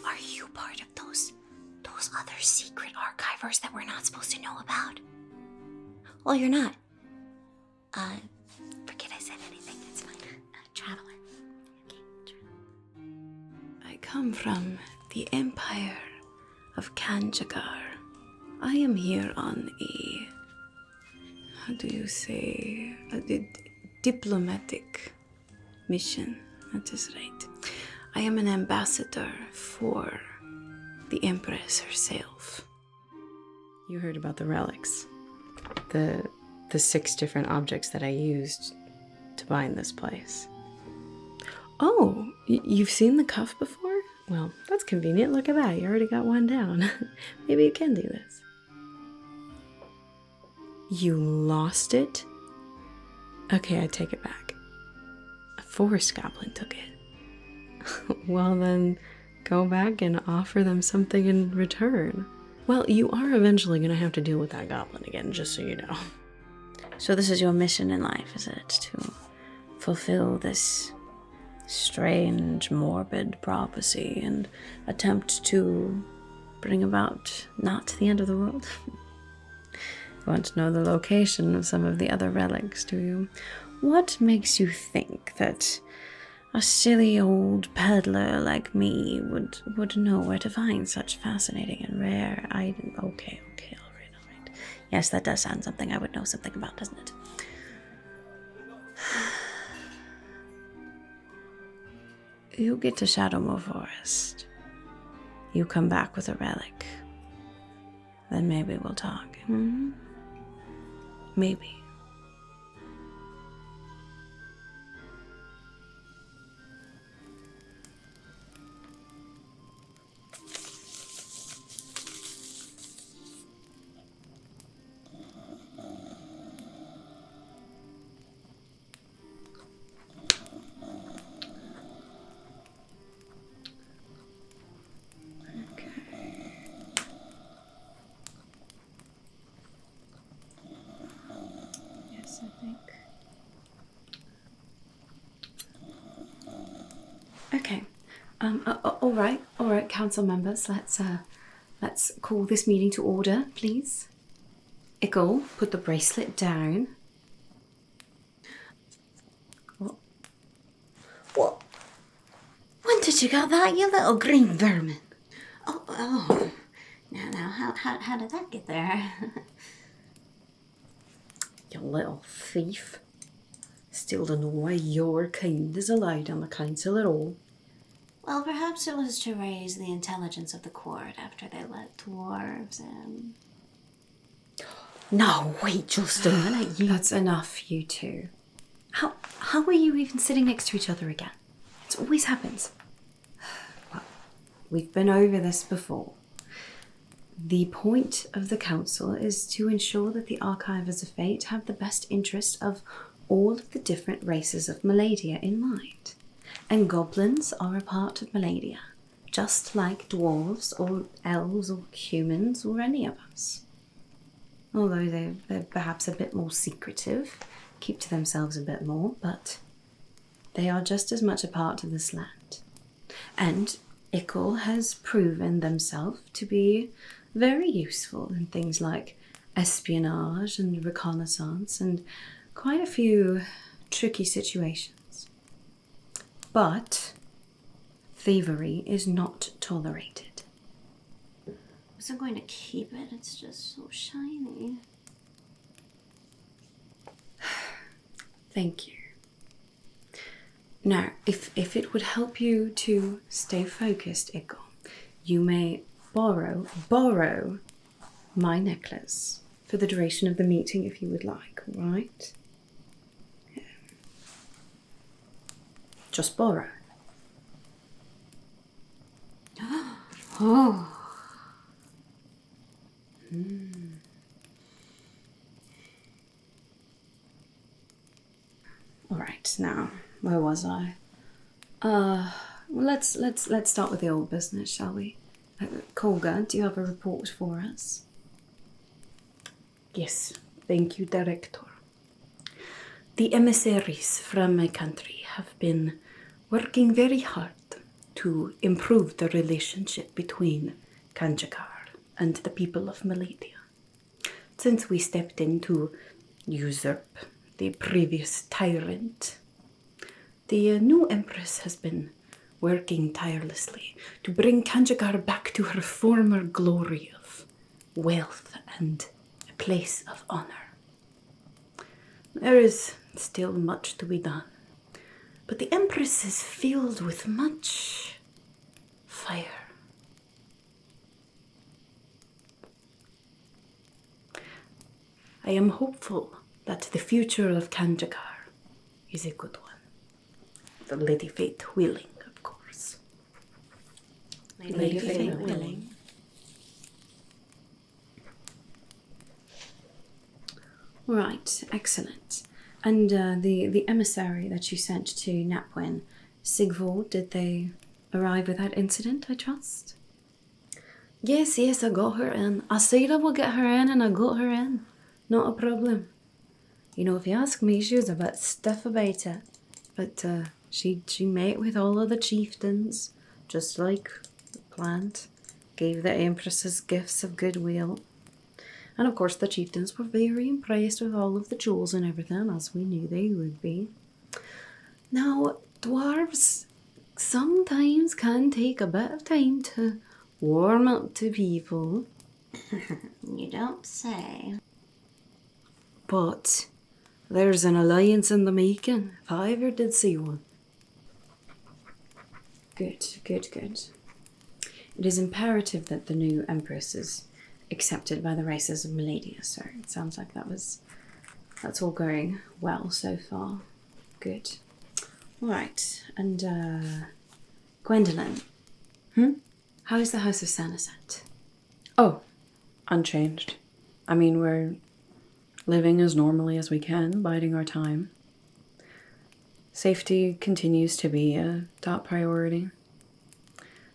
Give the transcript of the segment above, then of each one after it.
Are you part of those other secret archivers that we're not supposed to know about? Well, you're not. Forget I said anything. It's fine. Traveler. Okay, I come from the Empire of Kanjakar. I am here on a, how do you say, a diplomatic mission. That is right. I am an ambassador for the Empress herself. You heard about the relics. The 6 different objects that I used to bind this place. Oh, you've seen the cuff before? Well, that's convenient. Look at that. You already got one down. Maybe you can do this. You lost it? Okay, I take it back. A forest goblin took it. Well then, go back and offer them something in return. Well, you are eventually going to have to deal with that goblin again, just so you know. So this is your mission in life, is it? To fulfill this strange, morbid prophecy and attempt to bring about not the end of the world? You want to know the location of some of the other relics, do you? What makes you think that a silly old peddler like me would know where to find such fascinating and rare items? Okay, all right. Yes, that does sound something I would know something about, doesn't it? You get to Shadowmoor Forest. You come back with a relic. Then maybe we'll talk. Hmm? Maybe. Okay. All right, council members. Let's call this meeting to order, please. Ickle, put the bracelet down. What? When did you get that, you little green vermin? Oh. Now, how did that get there? You little thief. Still don't know why your kind is allowed on the council at all. Well, perhaps it was to raise the intelligence of the court after they let dwarves in. No, wait just a minute. That's enough, you two. How are you even sitting next to each other again? It always happens. Well, we've been over this before. The point of the council is to ensure that the Archivers of Fate have the best interest of all of the different races of Maladia in mind. And goblins are a part of Maladia, just like dwarves or elves or humans or any of us. Although they're perhaps a bit more secretive, keep to themselves a bit more, but they are just as much a part of this land. And Ickle has proven themselves to be very useful in things like espionage and reconnaissance and quite a few tricky situations. But thievery is not tolerated. I wasn't going to keep it, it's just so shiny. Thank you. Now, if it would help you to stay focused, Ickle, you may borrow my necklace for the duration of the meeting if you would like, right? Yeah. Just borrow. Oh. All right, now, where was I? Let's start with the old business, shall we? Kolga, do you have a report for us? Yes, thank you, Director. The emissaries from my country have been working very hard to improve the relationship between Kanjakar and the people of Maladia. Since we stepped in to usurp the previous tyrant, the new empress has been working tirelessly to bring Kanjakar back to her former glory of wealth and a place of honor. There is still much to be done, but the empress is filled with much fire. I am hopeful that the future of Kanjakar is a good one. The Lady Fate willing, of course. Lady Fate willing. Right, excellent. And the emissary that you sent to Napwen, Sigvald, did they arrive without incident, I trust? Yes, I got her in. I said I would get her in, and I got her in. Not a problem. You know, if you ask me, she was a bit stiff about it. But she met with all of the chieftains, just like planned. Gave the empresses gifts of goodwill. And of course the chieftains were very impressed with all of the jewels and everything, as we knew they would be. Now, dwarves sometimes can take a bit of time to warm up to people. You don't say. But there's an alliance in the making, if I ever did see one. Good. It is imperative that the new empress is accepted by the races of Maladia, so it sounds like that's all going well so far. Good. Alright, and Gwendolyn. How is the House of Sanaset? Oh, unchanged. I mean, we're living as normally as we can, biding our time. Safety continues to be a top priority.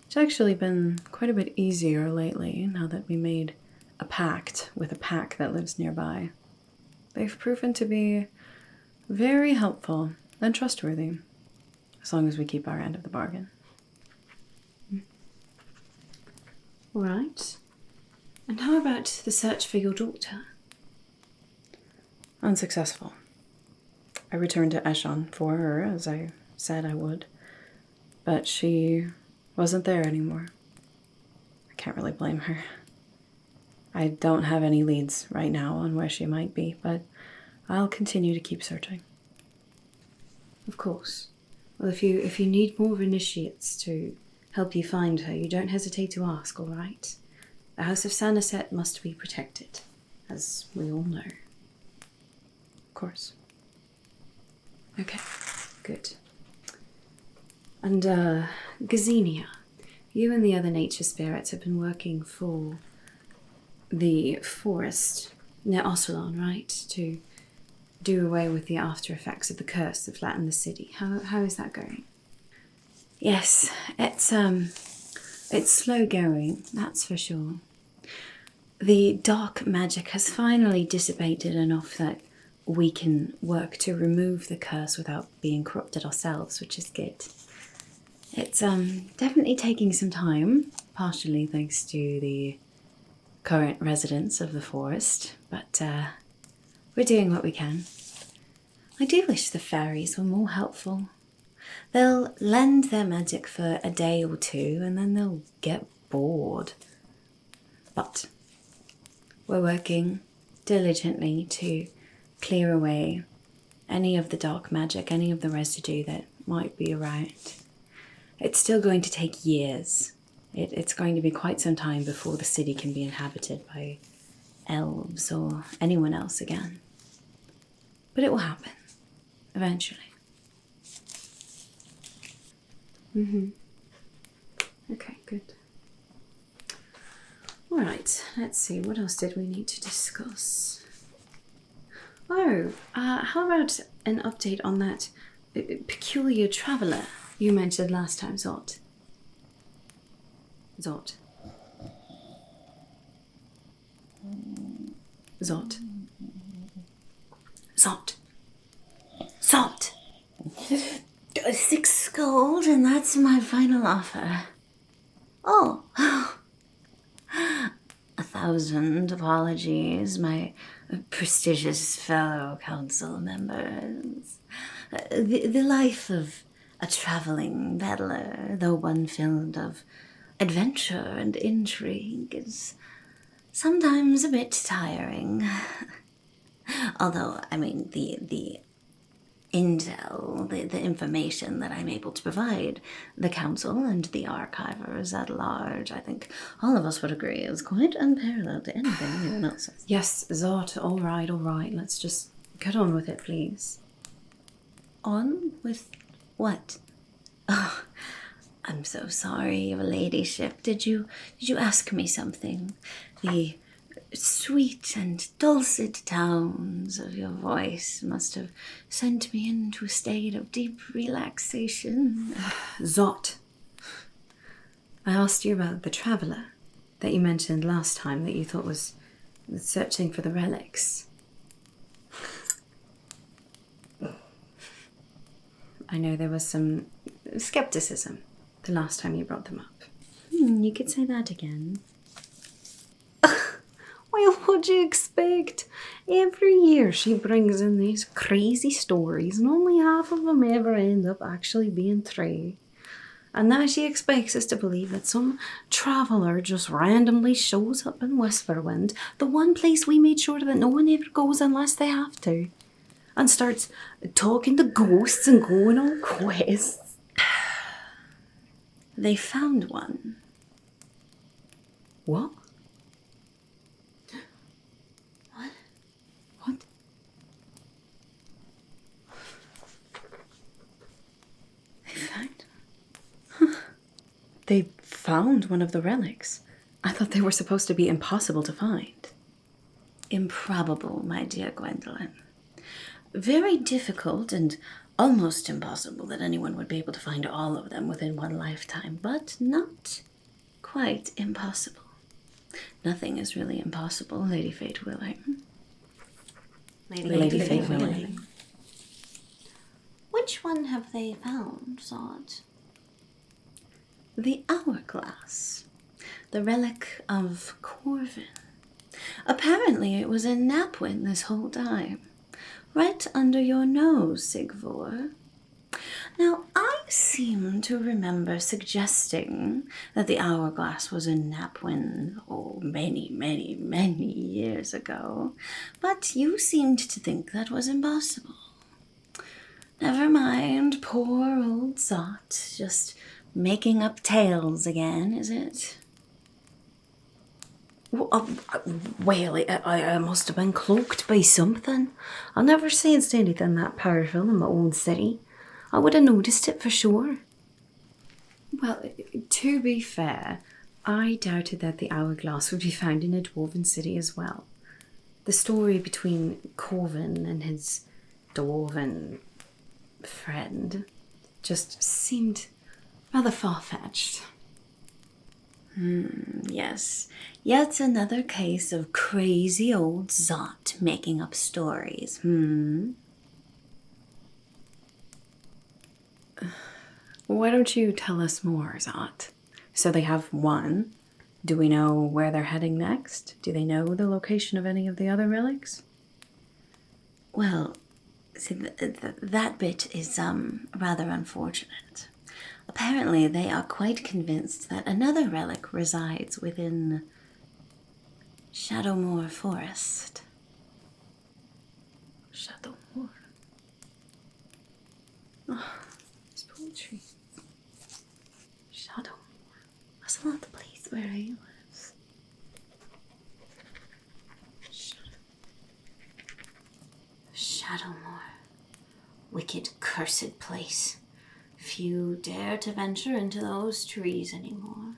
It's actually been quite a bit easier lately now that we made a pact with a pack that lives nearby. They've proven to be very helpful and trustworthy, as long as we keep our end of the bargain. All right. And how about the search for your daughter? Unsuccessful. I returned to Eshan for her, as I said I would, but she wasn't there anymore. I can't really blame her. I don't have any leads right now on where she might be, but I'll continue to keep searching. Of course. Well, if you need more initiates to help you find her, you don't hesitate to ask, all right? The House of Sanaset must be protected, as we all know. Of course. Okay, good. And, Gazinia, you and the other nature spirits have been working for the forest near Ocelon, right? To do away with the after effects of the curse that flattened the city. How is that going? Yes, it's slow going, that's for sure. The dark magic has finally dissipated enough that we can work to remove the curse without being corrupted ourselves, which is good. It's definitely taking some time, partially thanks to the current residents of the forest, but we're doing what we can. I do wish the fairies were more helpful. They'll lend their magic for a day or two and then they'll get bored. But we're working diligently to clear away any of the dark magic, any of the residue that might be around. It's still going to take years. It's going to be quite some time before the city can be inhabited by elves or anyone else again. But it will happen, eventually. Okay, good. All right, let's see, what else did we need to discuss? Oh, how about an update on that peculiar traveller you mentioned last time, Zot? Zot. Zot. Zot. Zot. 6 gold, and that's my final offer. Oh, 1,000 apologies, my prestigious fellow council members. The life of a traveling peddler, though one filled of adventure and intrigue, is sometimes a bit tiring. Although, I mean, the intel, the information that I'm able to provide the council and the archivers at large, I think all of us would agree is quite unparalleled to anything anyone else says. Yes, Zot, all right. Let's just get on with it, please. On with what? Oh, I'm so sorry, your ladyship. Did you ask me something? The sweet and dulcet tones of your voice must have sent me into a state of deep relaxation. Zot, I asked you about the traveller that you mentioned last time that you thought was searching for the relics. I know there was some skepticism the last time you brought them up. You could say that again. Well, what'd you expect? Every year she brings in these crazy stories and only half of them ever end up actually being true. And now she expects us to believe that some traveller just randomly shows up in Whisperwind, the one place we made sure that no one ever goes unless they have to, and starts talking to ghosts and going on quests. They found one. What? What? They found one of the relics. I thought they were supposed to be impossible to find. Improbable, my dear Gwendolyn. Very difficult and almost impossible that anyone would be able to find all of them within one lifetime, but not quite impossible. Nothing is really impossible, Lady Fate willing. Lady Fate willing. Which one have they found, Zod? The hourglass. The relic of Corvin. Apparently it was in Napwin this whole time. Right under your nose, Sigvor. Now, I seem to remember suggesting that the hourglass was in Napwin, many, many, many years ago, but you seemed to think that was impossible. Never mind, poor old Zot, just making up tales again, is it? Well, I must have been cloaked by something. I never sensed anything that powerful in my own city. I would have noticed it for sure. Well, to be fair, I doubted that the hourglass would be found in a dwarven city as well. The story between Corvin and his dwarven friend just seemed rather far-fetched. Yes, yet another case of crazy old Zot making up stories, Why don't you tell us more, Zot? So they have one. Do we know where they're heading next? Do they know the location of any of the other relics? Well, see, that bit is rather unfortunate. Apparently, they are quite convinced that another relic resides within Shadowmoor Forest. Shadowmoor. Oh, it's poetry. Shadowmoor. That's not the place where he lives. Shadowmoor. Wicked, cursed place. Few dare to venture into those trees anymore.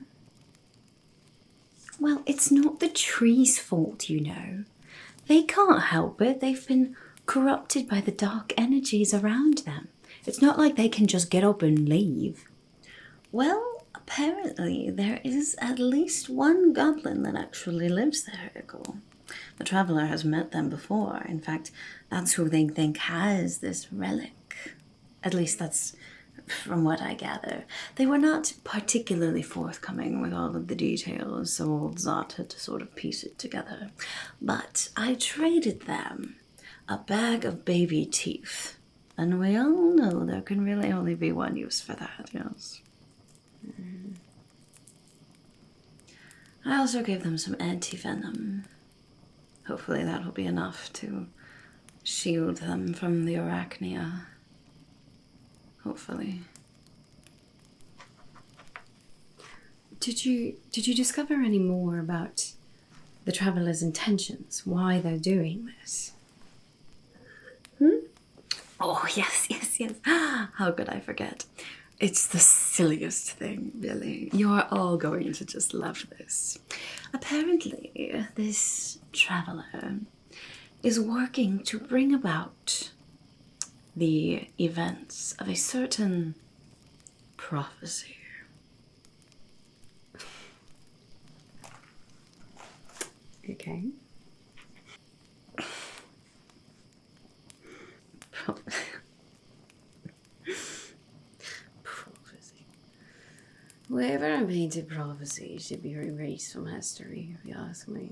Well, it's not the trees' fault, you know. They can't help it. They've been corrupted by the dark energies around them. It's not like they can just get up and leave. Well, apparently there is at least one goblin that actually lives there, Ickle. The traveler has met them before. In fact, that's who they think has this relic. At least that's from what I gather, they were not particularly forthcoming with all of the details, so old Zot had to sort of piece it together. But I traded them a bag of baby teeth, and we all know there can really only be one use for that, yes. I also gave them some anti-venom. Hopefully that'll be enough to shield them from the arachnia. Hopefully. Did you discover any more about the travelers' intentions? Why they're doing this? Oh, yes. How could I forget? It's the silliest thing, really. You're all going to just love this. Apparently, this traveler is working to bring about the events of a certain prophecy. Okay. Prophecy. Whoever invented prophecy should be erased from history, if you ask me.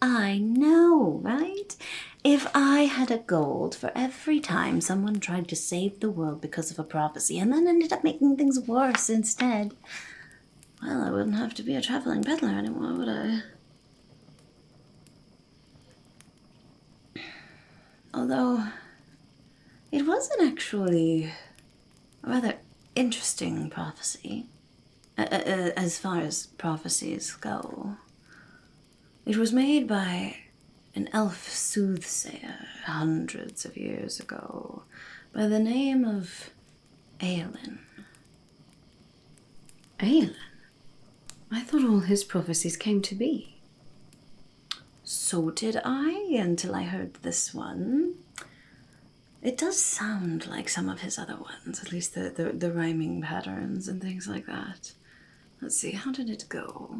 I know, right? If I had a gold for every time someone tried to save the world because of a prophecy and then ended up making things worse instead, well, I wouldn't have to be a traveling peddler anymore, would I? Although, it wasn't actually a rather interesting prophecy, as far as prophecies go. It was made by an elf soothsayer hundreds of years ago by the name of Elan. Elan? I thought all his prophecies came to be. So did I, until I heard this one. It does sound like some of his other ones, at least the rhyming patterns and things like that. Let's see, how did it go?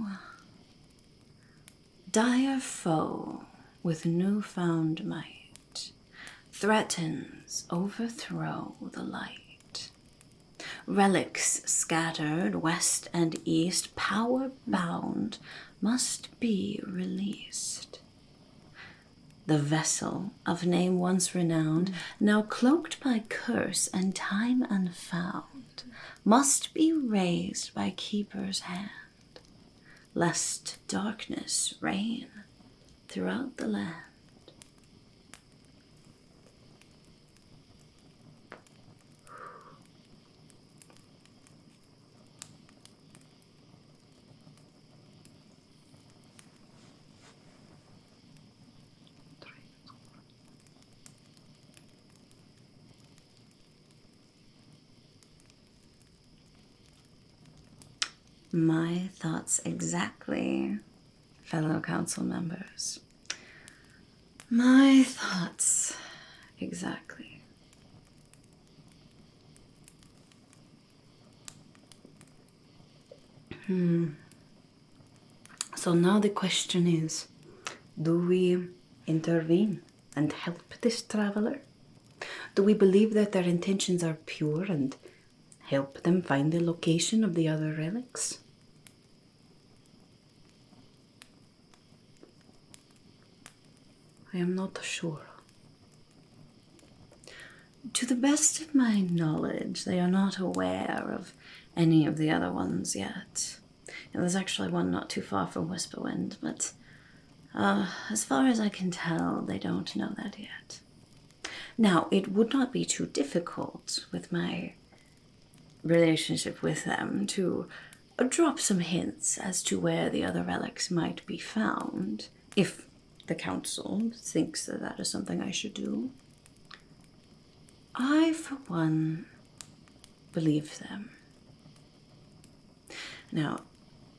Dire foe with newfound might threatens overthrow the light. Relics scattered west and east, power bound, must be released. The vessel of name once renowned, now cloaked by curse and time unfound, must be raised by keeper's hand, lest darkness reign throughout the land. My thoughts exactly, fellow council members. My thoughts exactly. So now the question is, do we intervene and help this traveler? Do we believe that their intentions are pure and help them find the location of the other relics? I am not sure. To the best of my knowledge, they are not aware of any of the other ones yet. And there's actually one not too far from Whisperwind, but as far as I can tell, they don't know that yet. Now, it would not be too difficult with my relationship with them to drop some hints as to where the other relics might be found, if the council thinks that that is something I should do. I, for one, believe them. Now,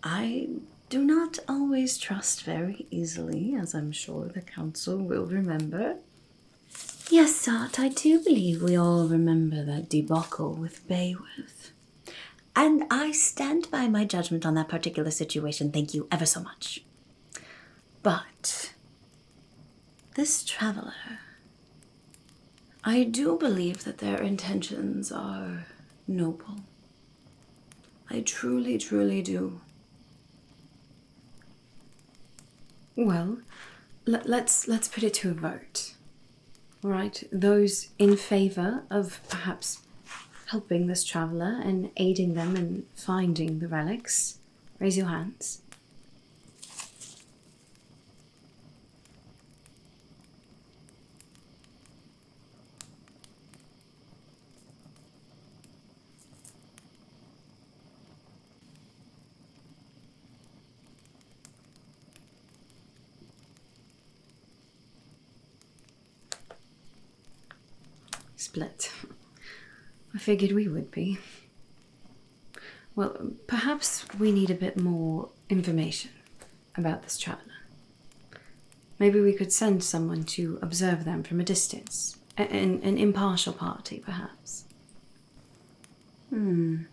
I do not always trust very easily, as I'm sure the council will remember. Yes, Sat, I do believe we all remember that debacle with Bayworth. And I stand by my judgment on that particular situation. Thank you ever so much. But This traveler, I do believe that their intentions are noble. I truly, truly do. Well, let's put it to a vote. All right, those in favor of perhaps helping this traveler and aiding them in finding the relics, raise your hands. Split. I figured we would be. Well, perhaps we need a bit more information about this traveler. Maybe we could send someone to observe them from a distance. An impartial party, perhaps. There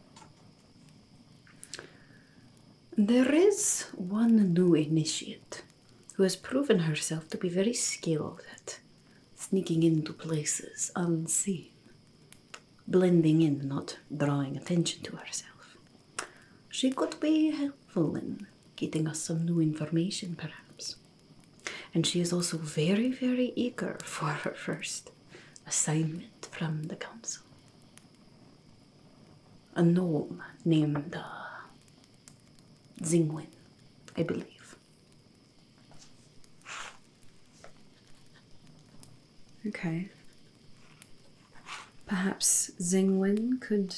is one new initiate who has proven herself to be very skilled at sneaking into places unseen, blending in, not drawing attention to herself. She could be helpful in getting us some new information, perhaps. And she is also very, very eager for her first assignment from the council. A gnome named Zingwen, I believe. Okay. Perhaps Zingwen could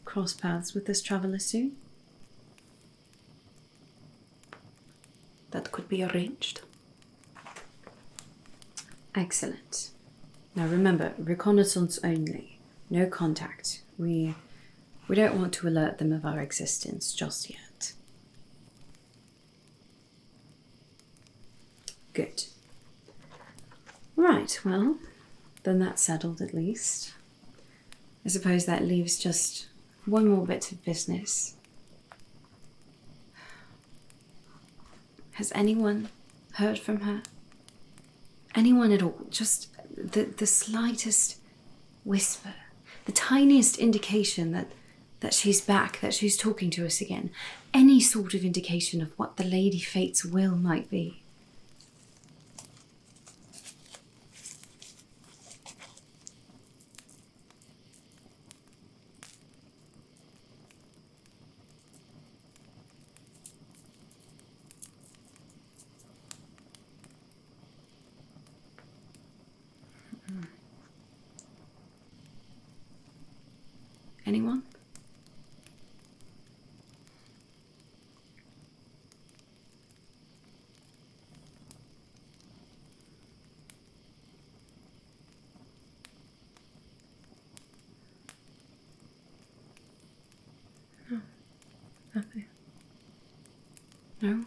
cross paths with this traveler soon? That could be arranged. Excellent. Now remember, reconnaissance only. No contact. We don't want to alert them of our existence just yet. Good. Right, well, then that's settled at least. I suppose that leaves just one more bit of business. Has anyone heard from her? Anyone at all? Just the slightest whisper, the tiniest indication that she's back, that she's talking to us again. Any sort of indication of what the Lady Fate's will might be. Anyone? No, nothing. No?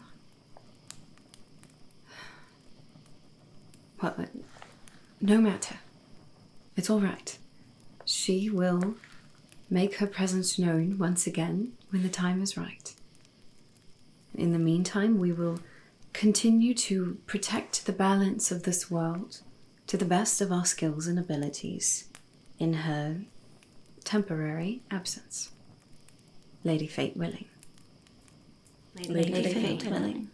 Well, no matter. It's all right. She will make her presence known once again when the time is right. In the meantime, we will continue to protect the balance of this world to the best of our skills and abilities in her temporary absence. Lady Fate willing. Lady Fate willing.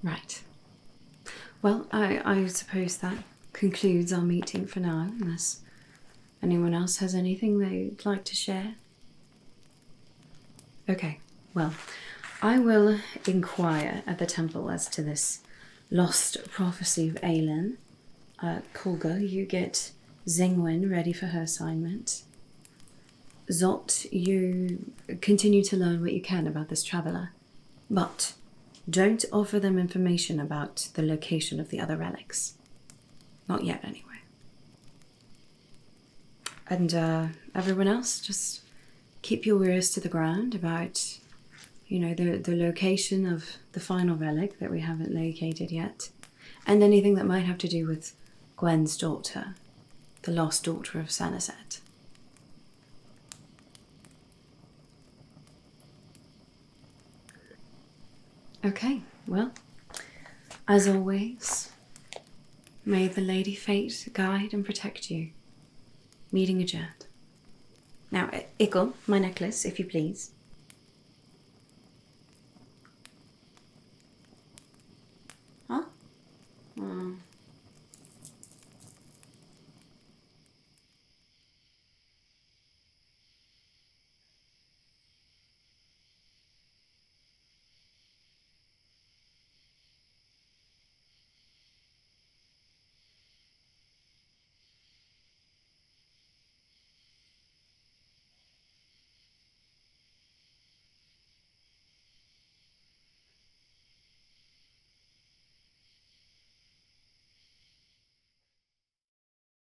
Right. Well, I suppose that concludes our meeting for now, unless anyone else has anything they'd like to share. Okay, well, I will inquire at the temple as to this lost prophecy of Elan. Kulga, you get Zingwen ready for her assignment. Zot, you continue to learn what you can about this traveller, but don't offer them information about the location of the other relics. Not yet, anyway. And everyone else, just keep your ears to the ground about, the location of the final relic that we haven't located yet, and anything that might have to do with Gwen's daughter, the lost daughter of Sanaset. Okay, well, As always, may the Lady Fate guide and protect you. Meeting adjourned. Now, Igor, my necklace, if you please.